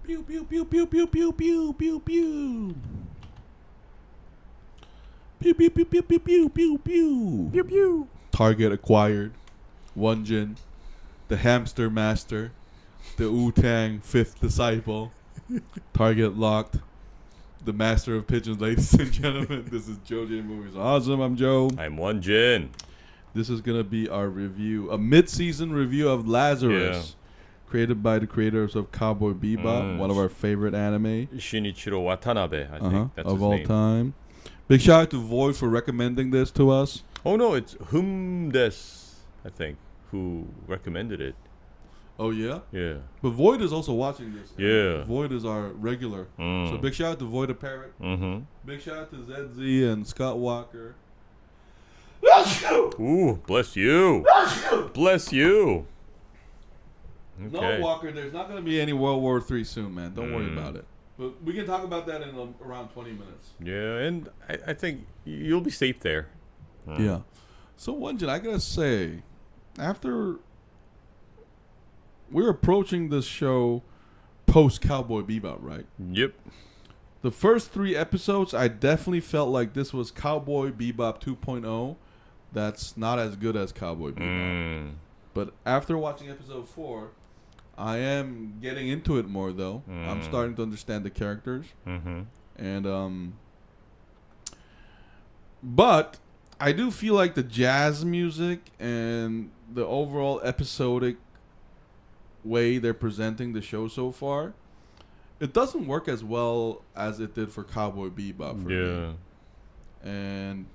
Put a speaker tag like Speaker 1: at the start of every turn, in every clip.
Speaker 1: Pew pew pew pew pew pew pew pew pew. Pew pew pew pew pew pew pew pew.
Speaker 2: Pew pew.
Speaker 1: Target acquired. Won-Jin, the hamster master, the Wu-Tang fifth disciple. Target locked. The master of pigeons, ladies and gentlemen. This is JoeJin Movies Awesome. I'm Joe.
Speaker 2: I'm Won-Jin.
Speaker 1: This is gonna be our review, a mid-season review of Lazarus, created by the creators of Cowboy Bebop, one of our favorite anime.
Speaker 2: Shinichirō Watanabe, I think that's
Speaker 1: of
Speaker 2: his
Speaker 1: all
Speaker 2: name.
Speaker 1: time. Big shout out to Void for recommending this to us.
Speaker 2: Oh no, it's Humdes, I think, who recommended it.
Speaker 1: Oh yeah?
Speaker 2: Yeah.
Speaker 1: But Void is also watching this.
Speaker 2: Yeah.
Speaker 1: Void is our regular. So big shout out to Void the Parrot. Big shout out to ZZ and Scott Walker.
Speaker 2: Ooh, bless you. Bless you. Okay.
Speaker 1: No, Walker, there's not going to be any World War III soon, man. Don't worry about it. But we can talk about that in around 20 minutes.
Speaker 2: Yeah, and I think you'll be safe there.
Speaker 1: Yeah. So, Won-Jin, I got to say, after we're approaching this show post-Cowboy Bebop, right?
Speaker 2: Yep.
Speaker 1: The first 3 episodes, I definitely felt like this was Cowboy Bebop 2.0. That's not as good as Cowboy Bebop. But after watching episode 4, I am getting into it more, though. I'm starting to understand the characters. And, but I do feel like the jazz music and the overall episodic way they're presenting the show so far, it doesn't work as well as it did for Cowboy Bebop for me.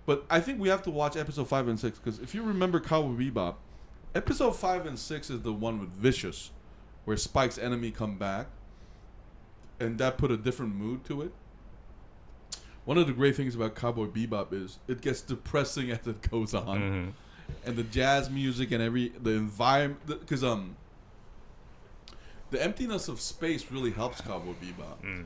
Speaker 1: But I think we have to watch episode 5 and 6, because if you remember Cowboy Bebop, episode 5 and 6 is the one with Vicious, where Spike's enemy come back, and that put a different mood to it. One of the great things about Cowboy Bebop is it gets depressing as it goes on, and the jazz music and the environment, because the emptiness of space really helps Cowboy Bebop.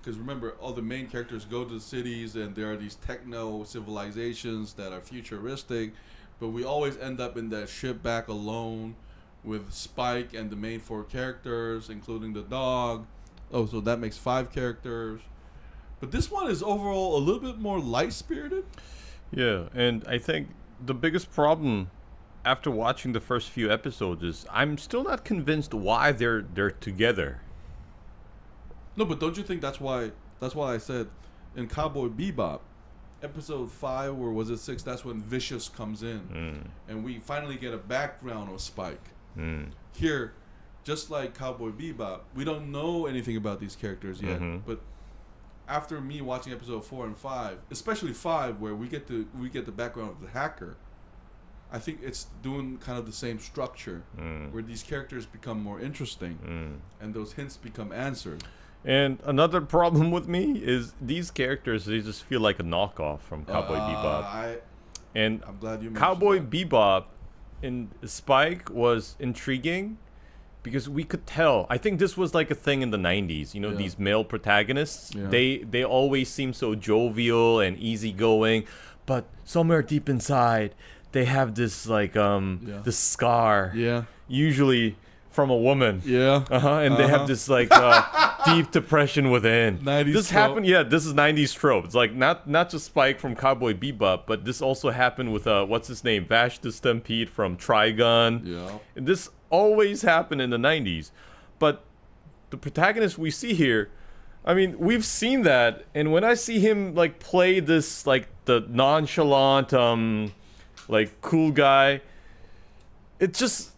Speaker 1: Because remember, all the main characters go to the cities, and there are these techno civilizations that are futuristic, but we always end up in that ship back alone with Spike and the main 4 characters, including the dog. Oh, so that makes 5 characters. But this one is overall a little bit more light-spirited.
Speaker 2: Yeah, and I think the biggest problem after watching the first few episodes is I'm still not convinced why they're together.
Speaker 1: No, but don't you think that's why I said in Cowboy Bebop, episode 5 or was it 6, that's when Vicious comes in, and we finally get a background of Spike. Here, just like Cowboy Bebop, we don't know anything about these characters yet, but after me watching episode 4 and 5, especially 5, where we get the background of the hacker, I think it's doing kind of the same structure, where these characters become more interesting, and those hints become answered.
Speaker 2: And another problem with me is these characters, they just feel like a knockoff from Cowboy Bebop. I'm
Speaker 1: glad you mentioned
Speaker 2: Cowboy
Speaker 1: that.
Speaker 2: Bebop in Spike was intriguing because we could tell. I think this was like a thing in the 90s. You know, these male protagonists, they always seem so jovial and easygoing, but somewhere deep inside, they have this like this scar. Usually from a woman. And they have this like deep depression within.
Speaker 1: 90s
Speaker 2: this
Speaker 1: trope.
Speaker 2: happened, this is 90s trope. It's like not just Spike from Cowboy Bebop, but this also happened with what's his name? Vash the Stampede from Trigun. And this always happened in the 90s. But the protagonist we see here, I mean, we've seen that, and when I see him like play this like the nonchalant like cool guy, it just,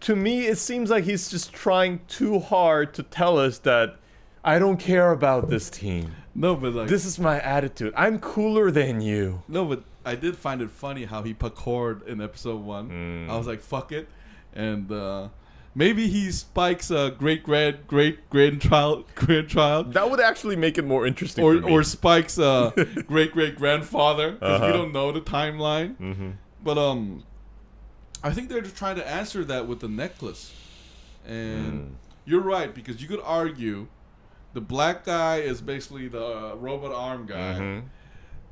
Speaker 2: to me, it seems like he's just trying too hard to tell us that I don't care about this team.
Speaker 1: No, but like,
Speaker 2: this is my attitude. I'm cooler than you.
Speaker 1: No, but I did find it funny how he parkoured in episode 1. I was like, fuck it. And maybe he Spike's great grandchild.
Speaker 2: That would actually make it more interesting
Speaker 1: or,
Speaker 2: for me.
Speaker 1: Or Spike's great grandfather, because we don't know the timeline. But I think they're just trying to answer that with the necklace. And you're right, because you could argue the black guy is basically the robot arm guy.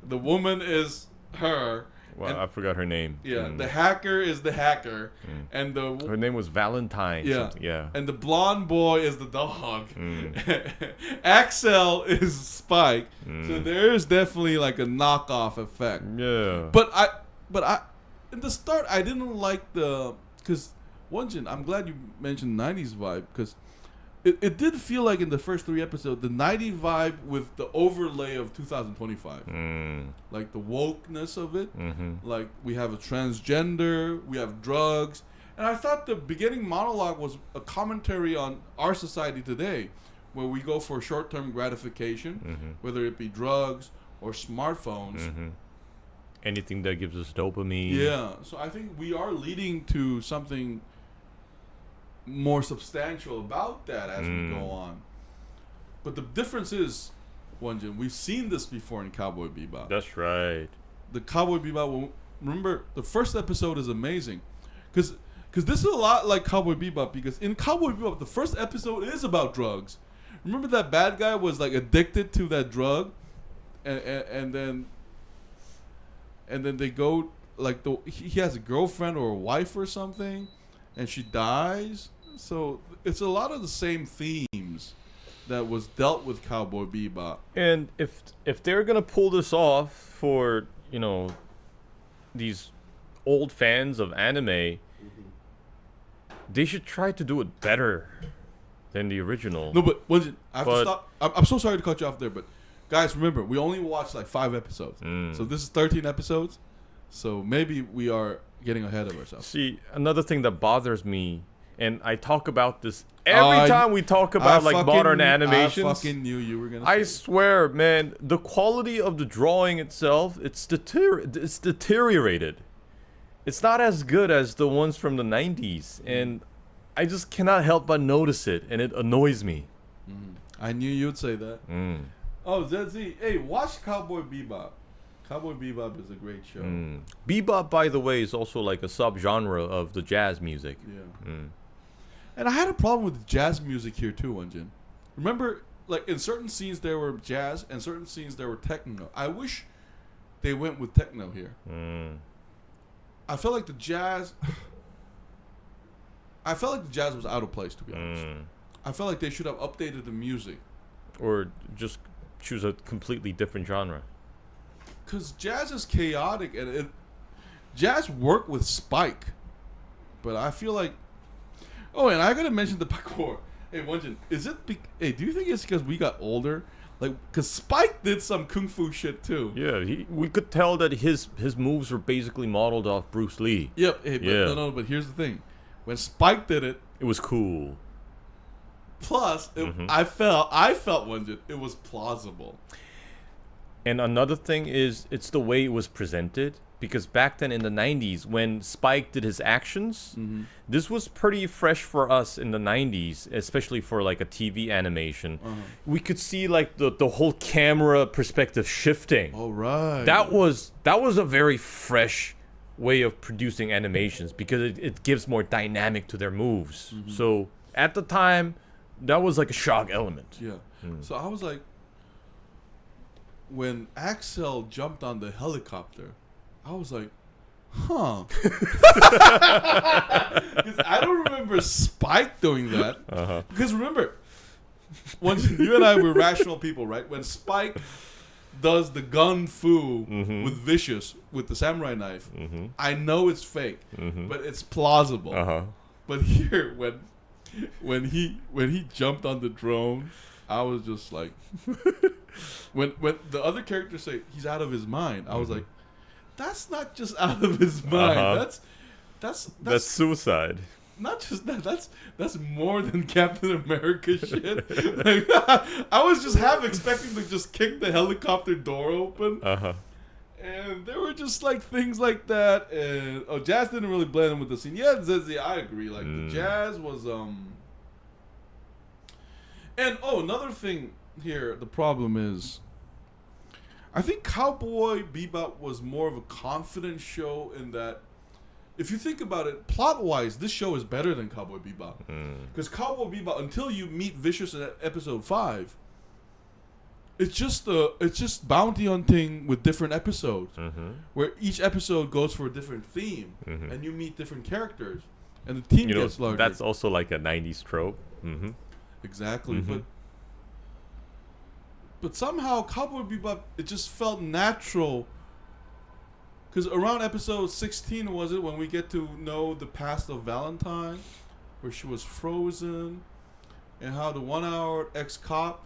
Speaker 1: The woman is her.
Speaker 2: Well, I forgot her name.
Speaker 1: Yeah, the hacker is the hacker, and
Speaker 2: her name was Valentine.
Speaker 1: Yeah,
Speaker 2: yeah.
Speaker 1: And the blonde boy is the dog. Axel is Spike. So there is definitely like a knockoff effect.
Speaker 2: Yeah.
Speaker 1: But I, in the start, I didn't like because Won-Jin, I'm glad you mentioned 90s vibe because it did feel like in the first 3 episodes, the 90s vibe with the overlay of 2025. Like the wokeness of it. Like we have a transgender, we have drugs. And I thought the beginning monologue was a commentary on our society today, where we go for short-term gratification, whether it be drugs or smartphones.
Speaker 2: Anything that gives us dopamine.
Speaker 1: Yeah, so I think we are leading to something more substantial about that as we go on. But the difference is, Won-Jin, we've seen this before in Cowboy Bebop.
Speaker 2: That's right.
Speaker 1: The Cowboy Bebop, remember, the first episode is amazing. Because this is a lot like Cowboy Bebop, because in Cowboy Bebop, the first episode is about drugs. Remember that bad guy was like addicted to that drug, and then they go like he has a girlfriend or a wife or something, and she dies. So it's a lot of the same themes that was dealt with Cowboy Bebop.
Speaker 2: And if they're gonna pull this off for these old fans of anime, they should try to do it better than the original.
Speaker 1: No, but I have to stop. I'm so sorry to cut you off there, but guys, remember, we only watched like 5 episodes. So this is 13 episodes. So maybe we are getting ahead of ourselves.
Speaker 2: See, another thing that bothers me, and I talk about this every time we talk about like modern animations.
Speaker 1: I fucking knew you were gonna.
Speaker 2: I swear, man, the quality of the drawing itself, it's deteriorated. It's not as good as the ones from the 90s, and I just cannot help but notice it, and it annoys me.
Speaker 1: I knew you'd say that. Oh, ZZ, hey, watch Cowboy Bebop. Cowboy Bebop is a great show.
Speaker 2: Bebop, by the way, is also like a subgenre of the jazz music.
Speaker 1: Yeah. And I had a problem with jazz music here too, Won-Jin. Remember, like in certain scenes there were jazz, and certain scenes there were techno. I wish they went with techno here. I felt like the jazz. I felt like the jazz was out of place, to be honest. I felt like they should have updated the music,
Speaker 2: or just choose a completely different genre.
Speaker 1: Cause jazz is chaotic, and jazz worked with Spike, but I feel like. Oh, and I gotta mention the parkour. Hey, Won-Jin, is it? Hey, do you think it's because we got older? Like, cause Spike did some kung fu shit too.
Speaker 2: Yeah, we could tell that his moves were basically modeled off Bruce Lee.
Speaker 1: Yep. Hey, but no. But here's the thing: when Spike did it,
Speaker 2: it was cool.
Speaker 1: Plus, I felt Won-Jin, it was plausible.
Speaker 2: And another thing is, it's the way it was presented. Because back then in the 90s, when Spike did his actions, this was pretty fresh for us in the 90s, especially for like a TV animation. We could see like the whole camera perspective shifting.
Speaker 1: Oh, right.
Speaker 2: That was a very fresh way of producing animations because it gives more dynamic to their moves. So at the time, that was like a shock element.
Speaker 1: Yeah. So I was like, when Axel jumped on the helicopter, I was like, huh. Because I don't remember Spike doing that. Because remember, once you and I were rational people, right? When Spike does the gun fu with Vicious, with the samurai knife, I know it's fake, but it's plausible. But here, when he jumped on the drone, I was just like, when the other characters say he's out of his mind, I was like, that's not just out of his mind. That's
Speaker 2: suicide.
Speaker 1: Not just that. That's more than Captain America shit. Like, I was just half expecting to just kick the helicopter door open. And there were just like things like that. And jazz didn't really blend in with the scene. Yeah, Zezzy, I agree. Like the jazz was And another thing here. The problem is, I think Cowboy Bebop was more of a confident show in that, if you think about it, plot-wise, this show is better than Cowboy Bebop. Because Cowboy Bebop, until you meet Vicious in episode 5, it's just bounty hunting with different episodes, where each episode goes for a different theme, and you meet different characters, and the team gets larger.
Speaker 2: That's also like a 90s trope.
Speaker 1: Exactly, but somehow Cowboy Bebop, it just felt natural. Because around episode 16, was it, when we get to know the past of Valentine, where she was frozen, and how the 1 hour ex-cop,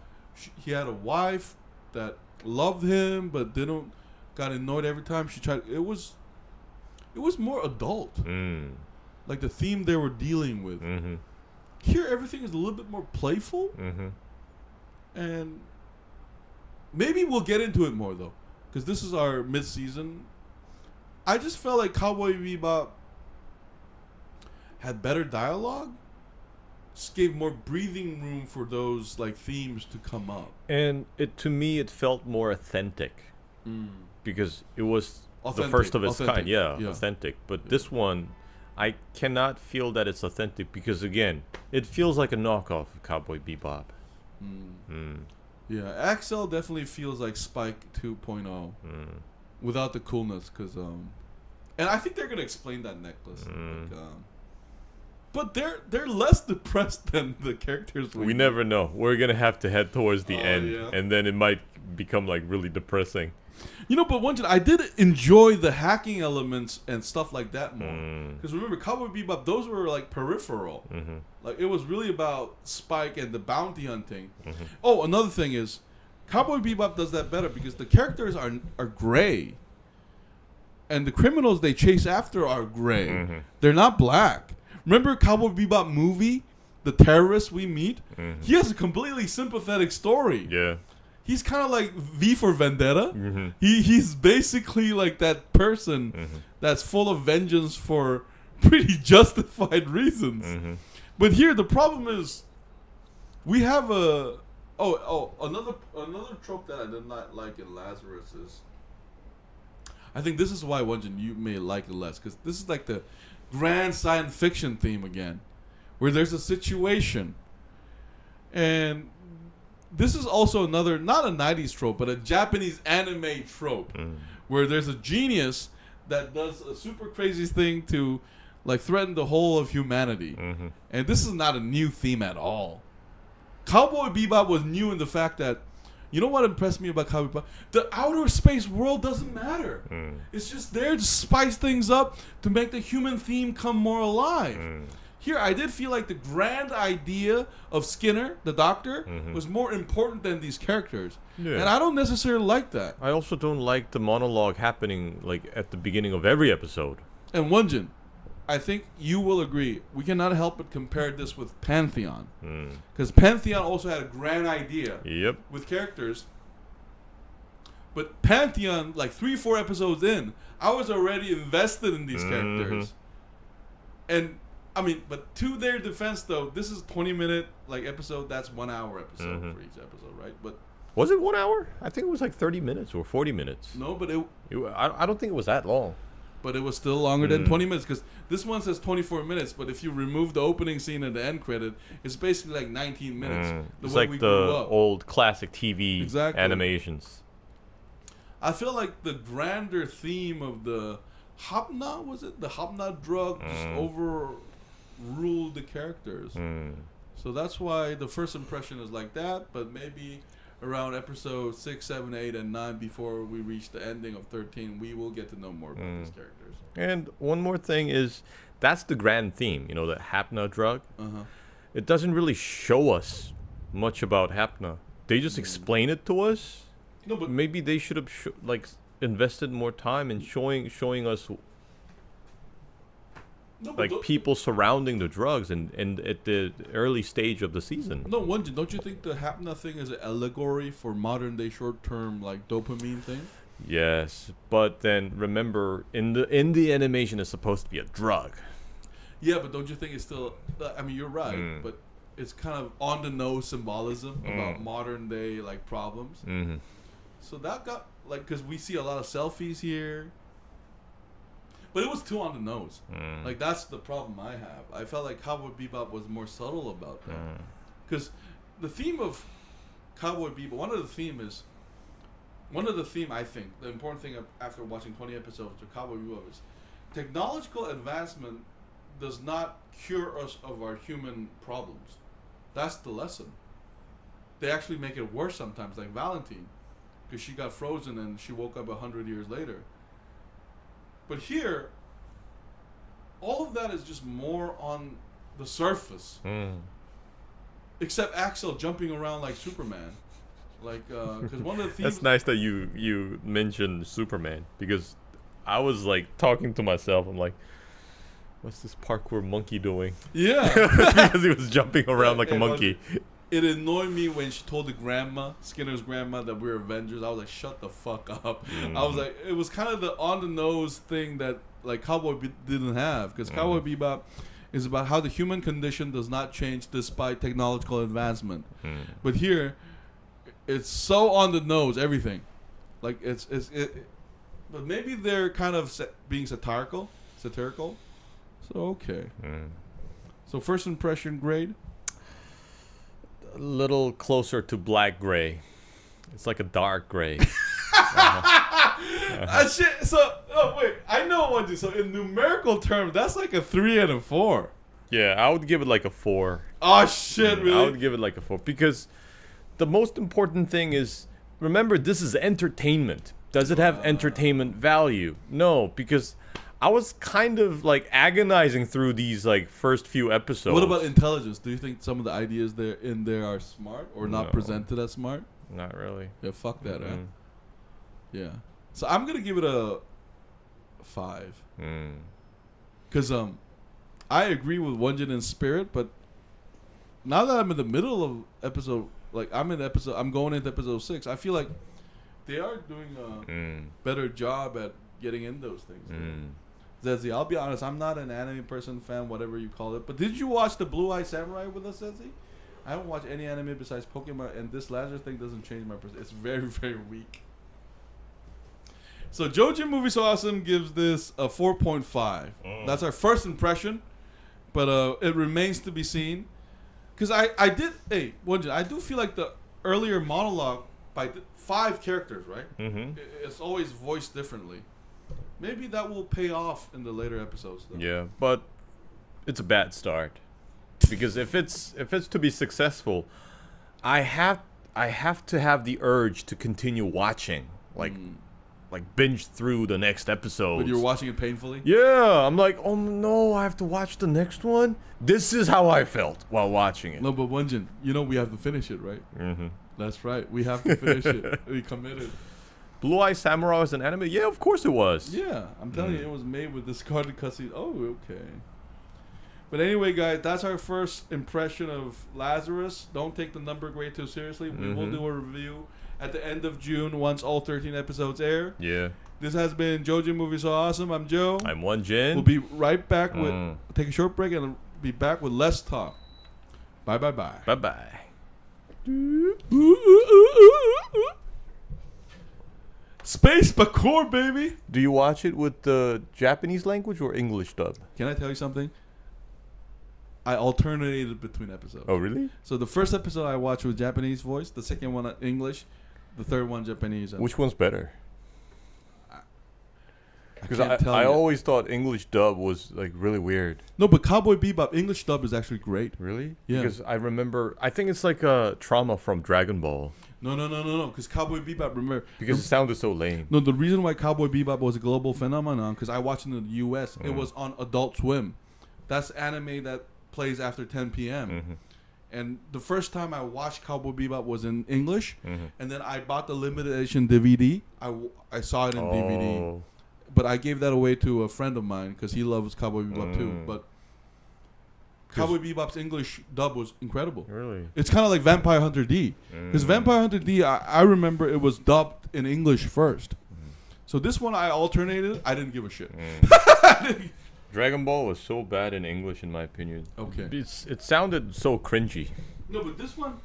Speaker 1: he had a wife that loved him but got annoyed every time she tried. It was more adult, like the theme they were dealing with. Here, everything is a little bit more playful, and maybe we'll get into it more though, because this is our mid-season. I just felt like Cowboy Bebop had better dialogue, just gave more breathing room for those like themes to come up.
Speaker 2: And to me, it felt more authentic because it was the first of its kind. Yeah, authentic. But this one, I cannot feel that it's authentic because, again, it feels like a knockoff of Cowboy Bebop.
Speaker 1: Yeah, Axel definitely feels like Spike 2.0 without the coolness, because and I think they're gonna explain that necklace. But they're less depressed than the characters.
Speaker 2: We never know. We're gonna have to head towards the end, and then it might become like really depressing.
Speaker 1: But Won-Jin, I did enjoy the hacking elements and stuff like that more. Because remember, Cowboy Bebop, those were like peripheral. Like it was really about Spike and the bounty hunting. Oh, another thing is, Cowboy Bebop does that better because the characters are gray, and the criminals they chase after are gray. They're not black. Remember Cowboy Bebop movie, the terrorist we meet? He has a completely sympathetic story.
Speaker 2: Yeah.
Speaker 1: He's kind of like V for Vendetta. He's basically like that person that's full of vengeance for pretty justified reasons. But here the problem is, we have another trope that I did not like in Lazarus is, I think this is why, Won-Jin, you may like it less, because this is like the grand science fiction theme again, where there's a situation, and this is also another, not a 90s trope, but a Japanese anime trope, where there's a genius that does a super crazy thing to like threaten the whole of humanity. And this is not a new theme at all. Cowboy Bebop was new in the fact that, you know what impressed me about Cowboy Bebop? The outer space world doesn't matter. It's just there to spice things up, to make the human theme come more alive. Here, I did feel like the grand idea of Skinner, the doctor, was more important than these characters. And I don't necessarily like that.
Speaker 2: I also don't like the monologue happening like at the beginning of every episode.
Speaker 1: And Won-Jin, I think you will agree, we cannot help but compare this with Pantheon. Because Pantheon also had a grand idea with characters. But Pantheon, like 3-4 episodes in, I was already invested in these characters. And I mean, but to their defense, though, this is 20-minute like episode. That's 1 hour episode for each episode, right? But
Speaker 2: was it 1 hour? I think it was like 30 minutes or 40 minutes.
Speaker 1: No, but
Speaker 2: I don't think it was that long.
Speaker 1: But it was still longer than 20 minutes, because this one says 24 minutes. But if you remove the opening scene and the end credit, it's basically like 19 minutes.
Speaker 2: It's like the old classic TV animations.
Speaker 1: I feel like the grander theme of the Hapna, was it? The Hapna drug just overruled the characters. So that's why the first impression is like that, but maybe around episode 6, 7, 8, and 9, before we reach the ending of 13, we will get to know more about these characters.
Speaker 2: And one more thing is, that's the grand theme, the Hapna drug. It doesn't really show us much about Hapna. They just explain it to us.
Speaker 1: No, but
Speaker 2: maybe they should have invested more time in showing us people surrounding the drugs and at the early stage of the season.
Speaker 1: No, Won-Jin, don't you think the Hapna thing is an allegory for modern day short term like dopamine thing?
Speaker 2: Yes, but then remember, in the animation, it's supposed to be a drug.
Speaker 1: Yeah, but don't you think it's still? I mean, you're right, but it's kind of on the nose symbolism about modern day like problems. So that got because we see a lot of selfies here. But it was too on the nose. Like, that's the problem I have. I felt like Cowboy Bebop was more subtle about that. Because the theme of Cowboy Bebop, one of the theme I think the important thing after watching 20 episodes of Cowboy Bebop is technological advancement does not cure us of our human problems. That's the lesson. They actually make it worse sometimes, like Valentine, because she got frozen and she woke up 100 years later. But here, all of that is just more on the surface. Except Axel jumping around like Superman. Like, because one of the themes...
Speaker 2: That's nice that you mentioned Superman, because I was like talking to myself. I'm like, what's this parkour monkey doing?
Speaker 1: Yeah.
Speaker 2: Because he was jumping around like a monkey.
Speaker 1: It annoyed me when she told the grandma, Skinner's grandma, that we're Avengers. I was like, shut the fuck up. I was like, it was kind of the on-the-nose thing that like didn't have. Because Cowboy Bebop is about how the human condition does not change despite technological advancement. But here, it's so on the nose, everything. Like, but maybe they're kind of being satirical. So, okay. So, first impression grade?
Speaker 2: A little closer to black gray. It's like a dark gray.
Speaker 1: Shit. So, wait. I know what to do. So, in numerical terms, that's like a 3 and a 4.
Speaker 2: Yeah, I would give it like a 4.
Speaker 1: Oh, shit, really?
Speaker 2: I would give it like a 4. Because the most important thing is, remember, this is entertainment. Does it have entertainment value? No, because I was kind of like agonizing through these like first few episodes.
Speaker 1: What about intelligence? Do you think some of the ideas there are smart or not presented as smart?
Speaker 2: Not really.
Speaker 1: Yeah, fuck that, Yeah. So I'm gonna give it a 5. Cause I agree with Won-Jin in spirit, but now that I'm in the middle of episode, like I'm going into episode 6. I feel like they are doing a better job at getting in those things. Zezzy, I'll be honest, I'm not an anime person, fan, whatever you call it. But did you watch the Blue Eye Samurai with us, Zezzy? I haven't watched any anime besides Pokemon, and this Lazarus thing doesn't change my perspective. It's very, very weak. So JoeJin Movie So Awesome gives this a 4.5. That's our first impression, but it remains to be seen. Because I do feel like the earlier monologue by 5 characters, right? It's always voiced differently. Maybe that will pay off in the later episodes, though.
Speaker 2: Yeah, but it's a bad start. Because if it's to be successful, I have to have the urge to continue watching, like binge through the next episode.
Speaker 1: But you're watching it painfully?
Speaker 2: Yeah, I'm like, oh no, I have to watch the next one. This is how I felt while watching it.
Speaker 1: No, but Won-Jin, we have to finish it, right? That's right. We have to finish it. We committed.
Speaker 2: Blue Eye Samurai was an anime? Yeah, of course it was.
Speaker 1: Yeah, I'm telling you, it was made with discarded cutscenes. Oh, okay. But anyway, guys, that's our first impression of Lazarus. Don't take the number grade too seriously. We will do a review at the end of June once all 13 episodes air.
Speaker 2: Yeah.
Speaker 1: This has been JoeJin Movie So Awesome. I'm Joe.
Speaker 2: I'm Won-Jin.
Speaker 1: We'll be right back with take a short break and be back with less talk. Bye.
Speaker 2: Bye.
Speaker 1: Space Parkour, baby.
Speaker 2: Do you watch it with the Japanese language or English dub?
Speaker 1: Can I tell you something? I alternated between episodes.
Speaker 2: Oh, really?
Speaker 1: So the first episode I watched was Japanese voice, the second one English, the third one Japanese.
Speaker 2: Which one's better? Because I always thought English dub was like really weird.
Speaker 1: No, but Cowboy Bebop English dub is actually great.
Speaker 2: Really?
Speaker 1: Yeah.
Speaker 2: Because I remember, I think it's like a trauma from Dragon Ball.
Speaker 1: No. Because Cowboy Bebop, remember?
Speaker 2: Because it sounded so lame.
Speaker 1: No, the reason why Cowboy Bebop was a global phenomenon, because I watched it in the U.S., it was on Adult Swim. That's anime that plays after 10 p.m. And the first time I watched Cowboy Bebop was in English, and then I bought the limited edition DVD. I saw it in DVD. But I gave that away to a friend of mine because he loves Cowboy Bebop too. But Cowboy Bebop's English dub was incredible.
Speaker 2: Really?
Speaker 1: It's kind of like Vampire Hunter D. Because Vampire Hunter D, I remember it was dubbed in English first. So this one I alternated. I didn't give a shit.
Speaker 2: Dragon Ball was so bad in English, in my opinion.
Speaker 1: Okay.
Speaker 2: It sounded so cringy.
Speaker 1: No, but this one...